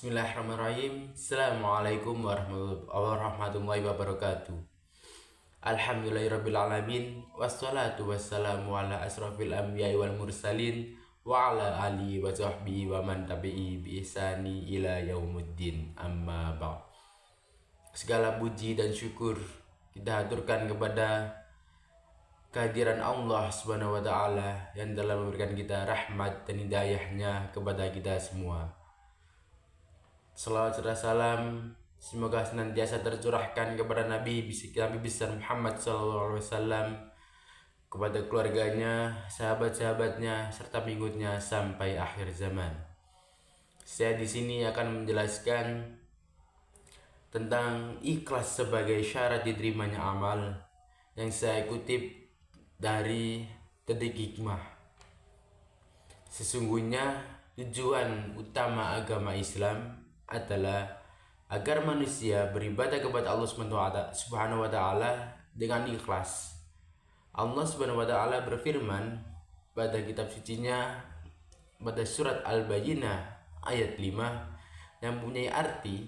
Bismillahirrahmanirrahim. Assalamualaikum warahmatullahi wabarakatuh. Alhamdulillahirrabbilalamin. Wassalatu wassalamu ala asrafil anbiya'i wal mursalin wa ala alihi wa sahbihi wa man tabi'i bi ihsani ila yaumuddin. Amma ba'd. Segala puji dan syukur kita haturkan kepada kehadiran Allah Subhanahu wa taala yang telah memberikan kita rahmat dan hidayahnya kepada kita semua. Salawat serta salam semoga senantiasa tercurahkan kepada Nabi besar Muhammad SAW, kepada keluarganya, sahabat-sahabatnya, serta pengikutnya sampai akhir zaman. Saya di sini akan menjelaskan tentang ikhlas sebagai syarat diterimanya amal yang saya kutip dari Detik Hikmah. Sesungguhnya tujuan utama agama Islam adalah agar manusia beribadah kepada Allah Subhanahu wa taala dengan ikhlas. Allah Subhanahu wa taala berfirman pada kitab sucinya pada surat Al-Bayyinah ayat 5 yang mempunyai arti,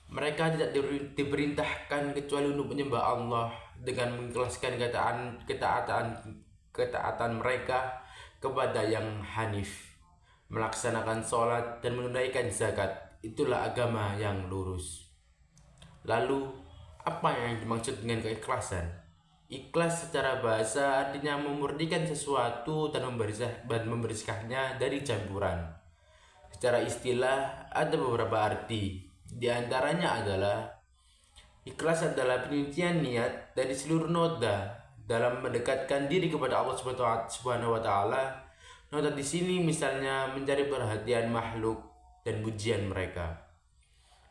mereka tidak diperintahkan kecuali untuk menyembah Allah dengan mengikhlaskan ketaatan mereka kepada yang hanif, melaksanakan sholat dan menunaikan zakat. Itulah agama yang lurus. Lalu, apa yang dimaksud dengan keikhlasan? Ikhlas secara bahasa artinya memurnikan sesuatu dan membersihkannya dari campuran. Secara istilah ada beberapa arti. Di antaranya adalah ikhlas adalah penyucian niat dari seluruh noda dalam mendekatkan diri kepada Allah Subhanahu wa taala. Noda di sini misalnya mencari perhatian makhluk dan pujian mereka.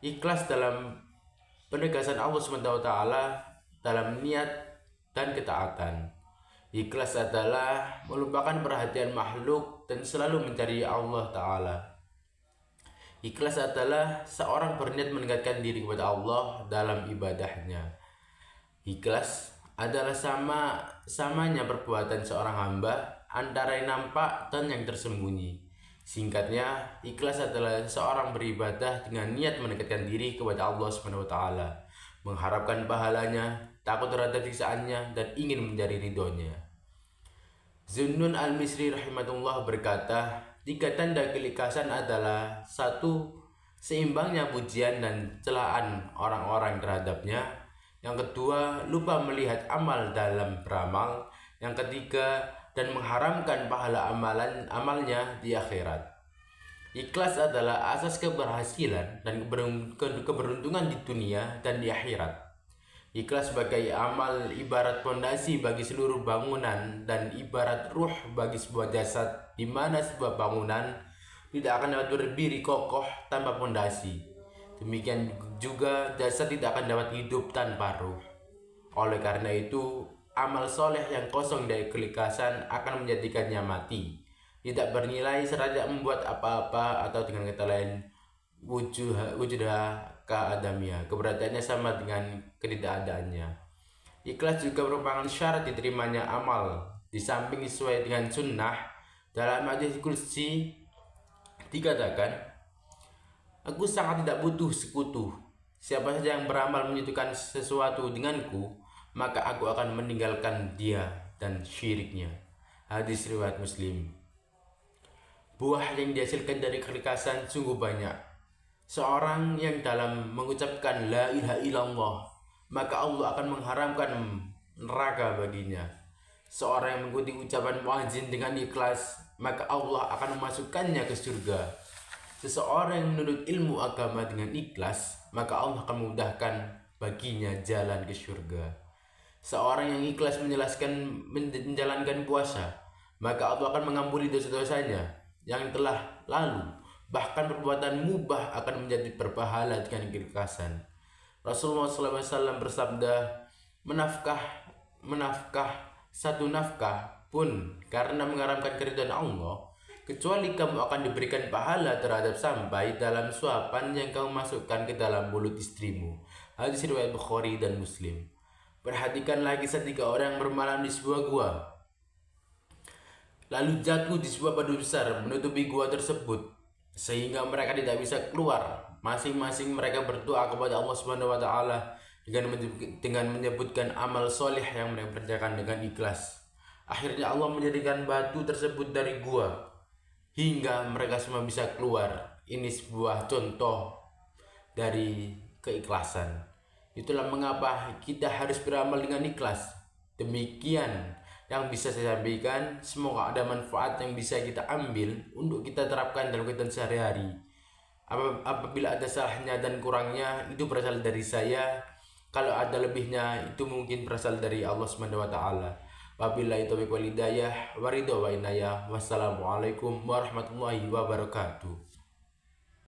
Ikhlas dalam penegasan Allah SWT dalam niat dan ketaatan. Ikhlas adalah melupakan perhatian makhluk dan selalu mencari Allah Ta'ala. Ikhlas adalah seorang berniat mendekatkan diri kepada Allah dalam ibadahnya. Ikhlas adalah samanya perbuatan seorang hamba antara yang nampak dan yang tersembunyi. Singkatnya, ikhlas adalah seorang beribadah dengan niat mendekatkan diri kepada Allah Subhanahu wa taala, mengharapkan pahalanya, takut terhadap siksaannya, dan ingin mencari ridhonya. Zunnun al-Misri rahimahullah berkata, 3 tanda keikhlasan adalah: 1. Seimbangnya pujian dan celaan orang-orang terhadapnya. Yang kedua, lupa melihat amal dalam beramal. Yang ketiga, dan mengharamkan pahala amalnya di akhirat. Ikhlas adalah asas keberhasilan dan keberuntungan di dunia dan di akhirat. Ikhlas sebagai amal ibarat fondasi bagi seluruh bangunan dan ibarat ruh bagi sebuah jasad, di mana sebuah bangunan tidak akan dapat berdiri kokoh tanpa fondasi. Demikian juga jasad tidak akan dapat hidup tanpa ruh. Oleh karena itu, amal soleh yang kosong dari keikhlasan akan menjadikannya mati, tidak bernilai serta tidak membuat apa-apa, atau dengan kata lain wujudah keadamiyah, keberadaannya sama dengan ketidakadaannya. Ikhlas juga merupakan syarat diterimanya amal. Di samping sesuai dengan sunnah, dalam hadis qudsi dikatakan, "Aku sangat tidak butuh sekutu. Siapa saja yang beramal menyatukan sesuatu denganku, maka aku akan meninggalkan dia dan syiriknya." Hadis riwayat Muslim. Buah yang dihasilkan dari keikhlasan sungguh banyak. Seorang yang dalam mengucapkan la ilaha illallah, maka Allah akan mengharamkan neraka baginya. Seorang yang mengikuti ucapan muadzin dengan ikhlas, maka Allah akan memasukkannya ke surga. Seseorang yang menurut ilmu agama dengan ikhlas, maka Allah akan memudahkan baginya jalan ke surga. Seorang yang ikhlas menjalankan puasa, maka Allah akan mengampuni dosa-dosanya yang telah lalu. Bahkan perbuatan mubah akan menjadi berpahala dengan keikhlasan. Rasulullah SAW bersabda, menafkah satu nafkah pun karena mengharapkan keridhaan Allah, kecuali kamu akan diberikan pahala terhadap sampai dalam suapan yang kamu masukkan ke dalam mulut istrimu. Hadis riwayat Bukhari dan Muslim. Perhatikan lagi seketika orang bermalam di sebuah gua, lalu jatuh di sebuah batu besar menutupi gua tersebut. sehingga mereka tidak bisa keluar. Masing-masing mereka berdoa kepada Allah Subhanahu wa taala dengan menyebutkan amal soleh yang mereka kerjakan dengan ikhlas. Akhirnya Allah menjadikan batu tersebut dari gua hingga mereka semua bisa keluar. Ini sebuah contoh dari keikhlasan. Itulah mengapa kita harus beramal dengan ikhlas. Demikian yang bisa saya sampaikan. Semoga ada manfaat yang bisa kita ambil untuk kita terapkan dalam kehidupan sehari-hari. Apabila ada salahnya dan kurangnya, itu berasal dari saya. Kalau ada lebihnya, itu mungkin berasal dari Allah Subhanahu wa taala. Wabillahi taufiq wal hidayah, waridho wa inayah. Wassalamualaikum warahmatullahi wabarakatuh.